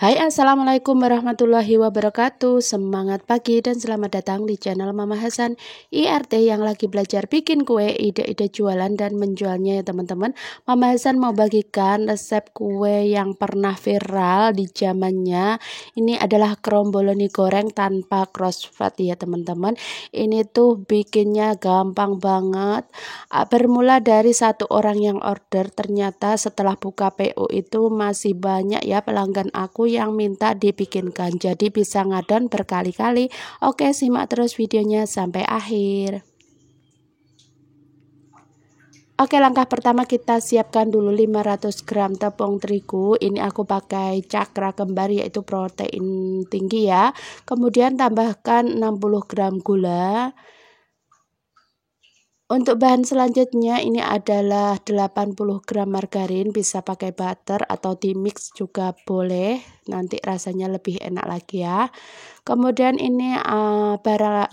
Hai, assalamualaikum warahmatullahi wabarakatuh. Semangat pagi dan selamat datang di channel Mama Hasan IRT yang lagi belajar bikin kue, ide-ide jualan dan menjualnya ya teman-teman. Mama Hasan mau bagikan resep kue yang pernah viral di zamannya. Ini adalah kromboloni goreng tanpa crossfat ya teman-teman. Ini tuh bikinnya gampang banget. Bermula dari satu orang yang order, ternyata setelah buka PO itu masih banyak ya pelanggan aku yang minta dibikinkan, jadi bisa ngadon berkali-kali. Oke, simak terus videonya sampai akhir. Oke, langkah pertama kita siapkan dulu 500 gram tepung terigu. Ini aku pakai cakra kembar yaitu protein tinggi ya. Kemudian tambahkan 60 gram gula. Untuk bahan selanjutnya ini adalah 80 gram margarin, bisa pakai butter atau di mix juga boleh, nanti rasanya lebih enak lagi ya. Kemudian ini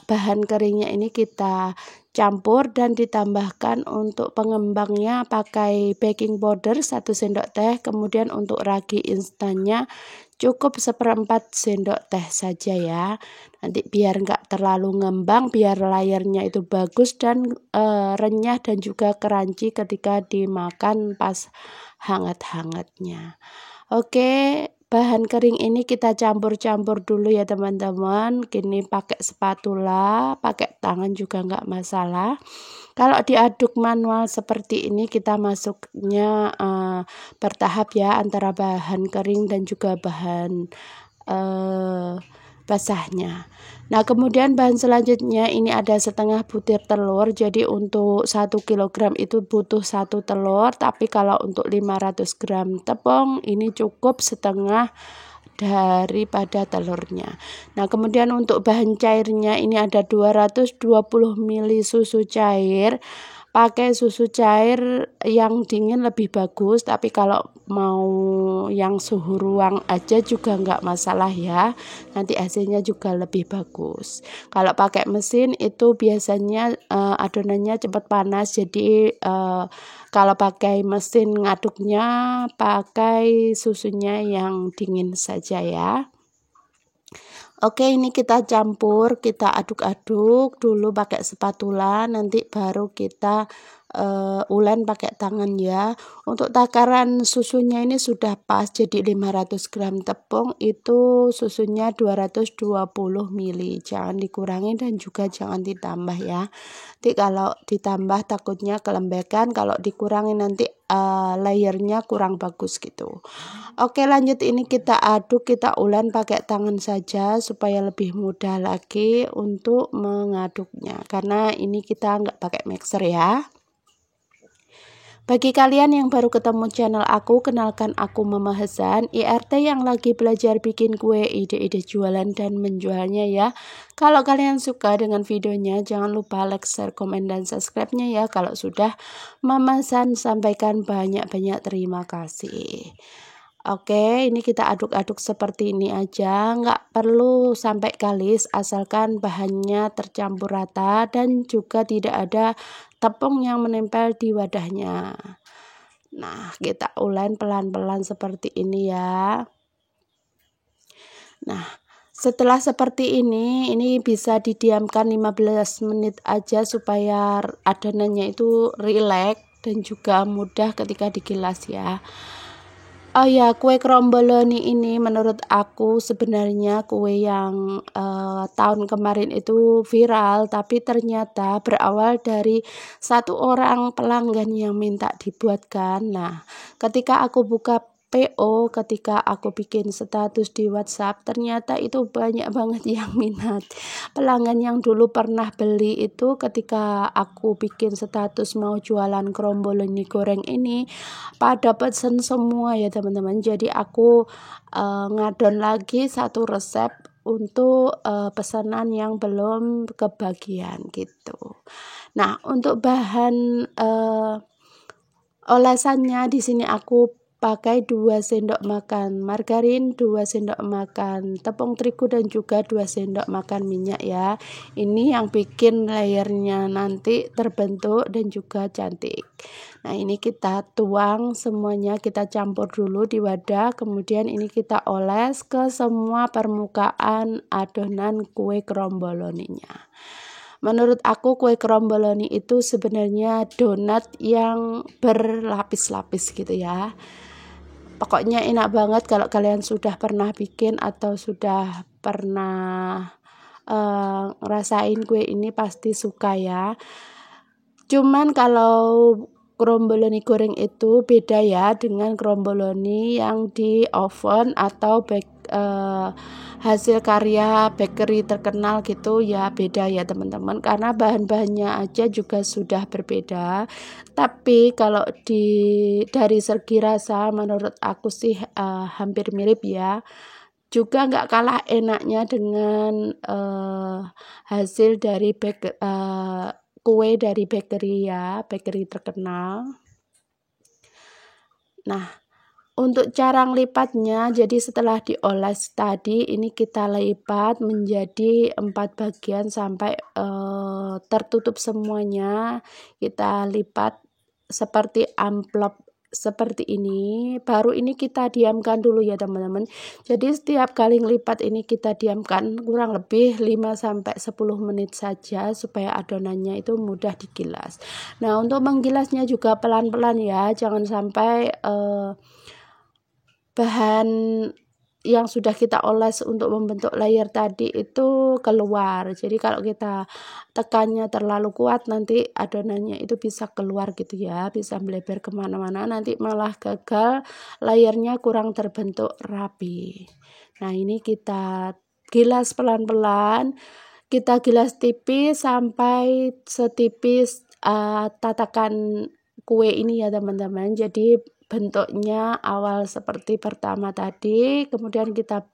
bahan keringnya ini kita campur dan ditambahkan untuk pengembangnya pakai baking powder 1 sendok teh. Kemudian untuk ragi instannya cukup 1/4 sendok teh saja ya. Nanti biar enggak terlalu ngembang, biar layarnya itu bagus dan renyah dan juga crunchy ketika dimakan pas hangat-hangatnya. Oke, bahan kering ini kita campur-campur dulu ya teman-teman. Gini pakai spatula, pakai tangan juga enggak masalah. Kalau diaduk manual seperti ini kita masuknya bertahap ya, antara bahan kering dan juga bahan basahnya. Nah, kemudian bahan selanjutnya ini ada setengah butir telur. Jadi untuk 1 kg itu butuh 1 telur, tapi kalau untuk 500 gram tepung ini cukup setengah daripada telurnya. Nah, kemudian untuk bahan cairnya ini ada 220 ml susu cair. Pakai susu cair yang dingin lebih bagus, tapi kalau mau yang suhu ruang aja juga enggak masalah ya, nanti hasilnya juga lebih bagus. Kalau pakai mesin itu biasanya adonannya cepat panas, jadi kalau pakai mesin ngaduknya pakai susunya yang dingin saja ya. Oke, ini kita campur, kita aduk-aduk dulu pakai spatula, nanti baru kita ulen pakai tangan ya. Untuk takaran susunya ini sudah pas, jadi 500 gram tepung itu susunya 220 ml. Jangan dikurangi dan juga jangan ditambah ya. Nanti kalau ditambah takutnya kelembekan, kalau dikurangi nanti layernya kurang bagus gitu. Oke, lanjut, ini kita aduk, kita ulen pakai tangan saja supaya lebih mudah lagi untuk mengaduknya, karena ini kita nggak pakai mixer ya. Bagi kalian yang baru ketemu channel aku, kenalkan aku Mama Hasan IRT yang lagi belajar bikin kue, ide-ide jualan dan menjualnya ya. Kalau kalian suka dengan videonya, jangan lupa like, share, komen, dan subscribe-nya ya. Kalau sudah, Mama Hasan sampaikan banyak-banyak terima kasih. Oke, ini kita aduk-aduk seperti ini aja, nggak perlu sampai kalis, asalkan bahannya tercampur rata dan juga tidak ada tepung yang menempel di wadahnya. Nah, kita ulen pelan-pelan seperti ini ya. Nah, setelah seperti ini bisa didiamkan 15 menit aja supaya adonannya itu rileks dan juga mudah ketika digilas ya. Oh ya, kue kromboloni ini menurut aku sebenarnya kue yang tahun kemarin itu viral, tapi ternyata berawal dari satu orang pelanggan yang minta dibuatkan. Nah, ketika aku buka PO, ketika aku bikin status di WhatsApp, ternyata itu banyak banget yang minat. Pelanggan yang dulu pernah beli itu ketika aku bikin status mau jualan kromboloni goreng ini, pada pesen semua ya teman-teman. Jadi aku ngadon lagi satu resep untuk pesanan yang belum kebagian gitu. Nah, untuk bahan olesannya di sini aku pakai 2 sendok makan margarin, 2 sendok makan tepung terigu, dan juga 2 sendok makan minyak ya. Ini yang bikin layernya nanti terbentuk dan juga cantik. Nah, ini kita tuang semuanya, kita campur dulu di wadah, kemudian ini kita oles ke semua permukaan adonan kue kromboloninya. Menurut aku kue kromboloni itu sebenarnya donat yang berlapis-lapis gitu ya. Pokoknya enak banget kalau kalian sudah pernah bikin atau sudah pernah ngerasain kue ini pasti suka ya. Cuman kalau kromboloni goreng itu beda ya dengan kromboloni yang di oven atau hasil karya bakery terkenal gitu ya, beda ya teman-teman, karena bahan-bahannya aja juga sudah berbeda. Tapi kalau dari segi rasa menurut aku sih hampir mirip ya, juga nggak kalah enaknya dengan hasil dari kue dari bakery ya, bakery terkenal. Nah, untuk cara ngelipatnya, jadi setelah dioles tadi, ini kita lipat menjadi 4 bagian sampai tertutup semuanya. Kita lipat seperti amplop seperti ini. Baru ini kita diamkan dulu ya teman-teman. Jadi setiap kali ngelipat ini kita diamkan kurang lebih 5-10 menit saja supaya adonannya itu mudah digilas. Nah, untuk menggilasnya juga pelan-pelan ya, jangan sampai bahan yang sudah kita oles untuk membentuk layer tadi itu keluar. Jadi kalau kita tekannya terlalu kuat, nanti adonannya itu bisa keluar gitu ya, bisa melebar kemana-mana, nanti malah gagal, layernya kurang terbentuk rapi. Nah, ini kita gilas pelan-pelan, kita gilas tipis sampai setipis tatakan kue ini ya teman-teman. Jadi bentuknya awal seperti pertama tadi, kemudian kita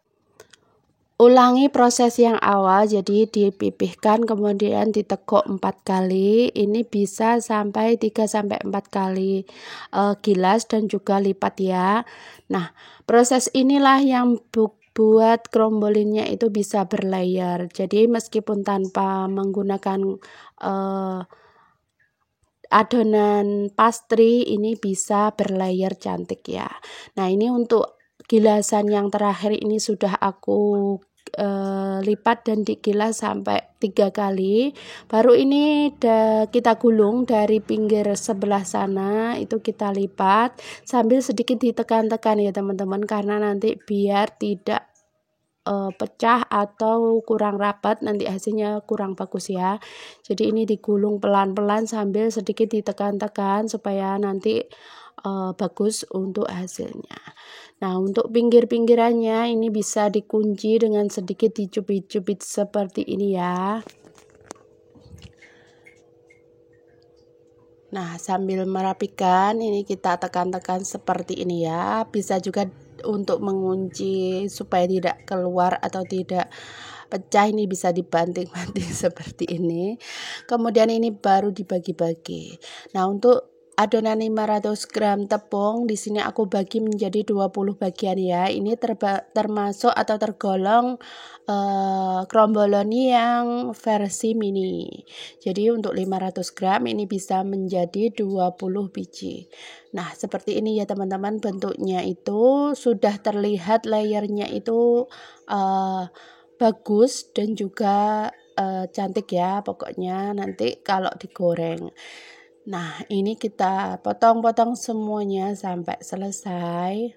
ulangi proses yang awal, jadi dipipihkan kemudian diteguk 4 kali. Ini bisa sampai 3-4 kali gilas dan juga lipat ya. Nah, proses inilah yang buat krombolinnya itu bisa berlayer. Jadi meskipun tanpa menggunakan adonan pastry, ini bisa berlayer cantik ya. Nah, ini untuk gilasan yang terakhir ini sudah aku lipat dan digilas sampai 3 kali. Baru ini kita gulung dari pinggir sebelah sana, itu kita lipat sambil sedikit ditekan-tekan ya teman-teman, karena nanti biar tidak pecah atau kurang rapat, nanti hasilnya kurang bagus ya. Jadi ini digulung pelan-pelan sambil sedikit ditekan-tekan supaya nanti bagus untuk hasilnya. Nah, untuk pinggir-pinggirannya ini bisa dikunci dengan sedikit dicubit-cubit seperti ini ya. Nah, sambil merapikan ini kita tekan-tekan seperti ini ya. Bisa juga untuk mengunci supaya tidak keluar atau tidak pecah, ini bisa dibanting-banting seperti ini. Kemudian ini baru dibagi-bagi. Nah, untuk adonan 500 gram tepung di sini aku bagi menjadi 20 bagian ya. Ini termasuk atau tergolong kromboloni yang versi mini. Jadi untuk 500 gram ini bisa menjadi 20 biji. Nah, seperti ini ya teman-teman, bentuknya itu sudah terlihat layernya itu bagus dan juga cantik ya, pokoknya nanti kalau digoreng. Nah, ini kita potong-potong semuanya sampai selesai.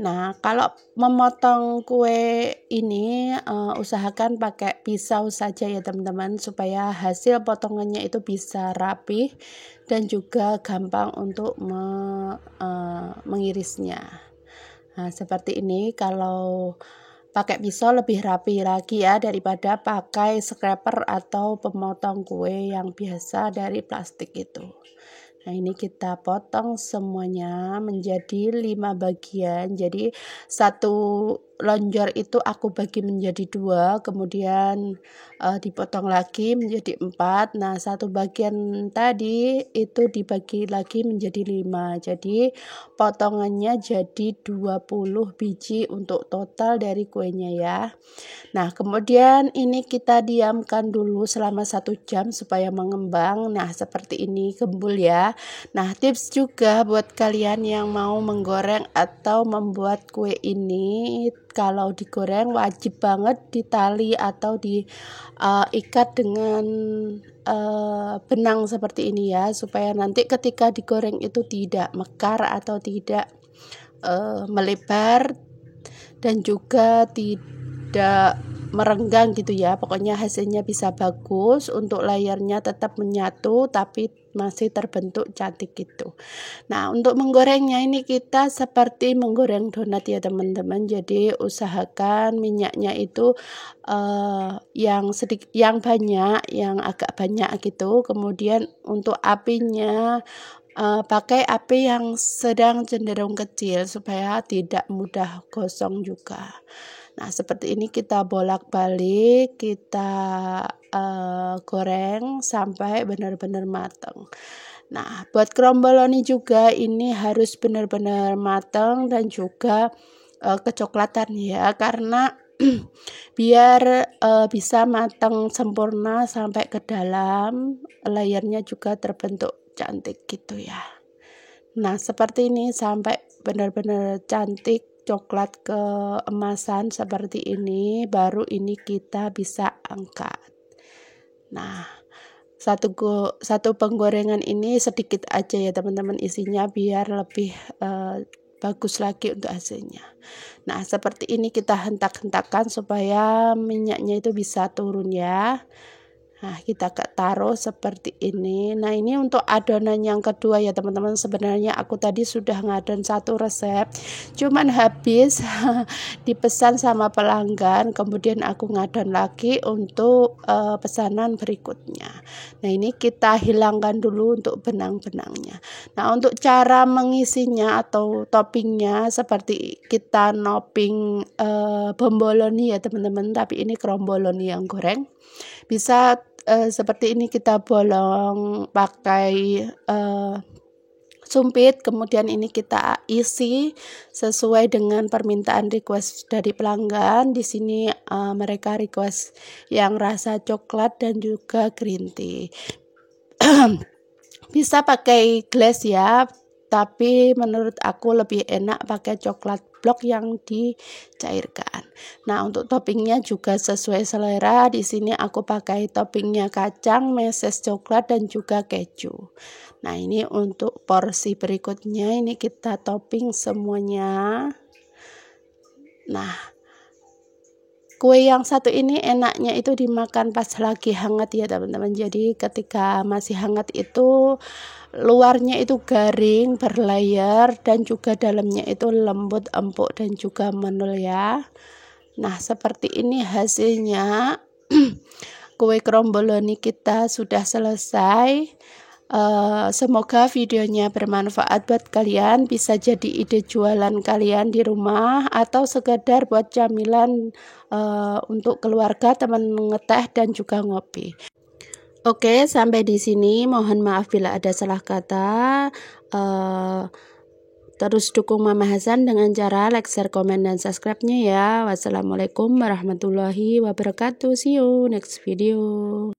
Nah, kalau memotong kue ini usahakan pakai pisau saja ya teman-teman, supaya hasil potongannya itu bisa rapi dan juga gampang untuk mengirisnya. Nah, seperti ini. Kalau pakai pisau lebih rapi lagi ya daripada pakai scraper atau pemotong kue yang biasa dari plastik itu. Nah, ini kita potong semuanya menjadi 5 bagian. Jadi satu lonjor itu aku bagi menjadi 2, kemudian dipotong lagi menjadi 4. Nah, satu bagian tadi itu dibagi lagi menjadi 5. Jadi potongannya jadi 20 biji untuk total dari kuenya ya. Nah, kemudian ini kita diamkan dulu selama 1 jam supaya mengembang. Nah, seperti ini gembul ya. Nah, tips juga buat kalian yang mau menggoreng atau membuat kue ini, kalau digoreng wajib banget ditali atau diikat dengan benang seperti ini ya, supaya nanti ketika digoreng itu tidak mekar atau tidak melebar dan juga tidak merenggang gitu ya. Pokoknya hasilnya bisa bagus, untuk layarnya tetap menyatu tapi masih terbentuk cantik gitu. Nah, untuk menggorengnya ini kita seperti menggoreng donat ya teman-teman. Jadi usahakan minyaknya itu yang banyak, yang agak banyak gitu. Kemudian untuk apinya pakai api yang sedang cenderung kecil supaya tidak mudah gosong juga. Nah, seperti ini kita bolak-balik, kita goreng sampai benar-benar matang. Nah, buat kromboloni juga ini harus benar-benar matang dan juga kecoklatan ya, karena biar bisa matang sempurna sampai ke dalam, layarnya juga terbentuk cantik gitu ya. Nah, seperti ini sampai benar-benar cantik, coklat keemasan seperti ini, baru ini kita bisa angkat. Nah, satu penggorengan ini sedikit aja ya teman-teman isinya, biar lebih bagus lagi untuk hasilnya. Nah, seperti ini kita hentak-hentakan supaya minyaknya itu bisa turun ya. Nah, kita taruh seperti ini. Nah, ini untuk adonan yang kedua ya teman-teman. Sebenarnya aku tadi sudah ngadon 1 resep, cuman habis dipesan sama pelanggan, kemudian aku ngadon lagi untuk pesanan berikutnya. Nah, ini kita hilangkan dulu untuk benang-benangnya. Nah, untuk cara mengisinya atau toppingnya seperti kita nopping bomboloni ya teman-teman, tapi ini kromboloni yang goreng. Bisa seperti ini, kita bolong pakai sumpit, kemudian ini kita isi sesuai dengan permintaan request dari pelanggan. Di sini mereka request yang rasa coklat dan juga green tea. Bisa pakai glass ya, tapi menurut aku lebih enak pakai coklat blok yang dicairkan. Nah, untuk toppingnya juga sesuai selera. Di sini aku pakai toppingnya kacang, meses coklat dan juga keju. Nah, ini untuk porsi berikutnya, ini kita topping semuanya. Nah, kue yang satu ini enaknya itu dimakan pas lagi hangat ya teman-teman. Jadi ketika masih hangat itu luarnya itu garing berlayar dan juga dalamnya itu lembut, empuk dan juga menul ya. Nah, seperti ini hasilnya. Kue kromboloni kita sudah selesai. Semoga videonya bermanfaat buat kalian, bisa jadi ide jualan kalian di rumah atau sekedar buat camilan untuk keluarga, teman ngeteh dan juga ngopi. Oke, sampai di sini. Mohon maaf bila ada salah kata. Terus dukung Mama Hasan dengan cara like, share, komen, dan subscribe-nya ya. Wassalamualaikum warahmatullahi wabarakatuh. See you next video.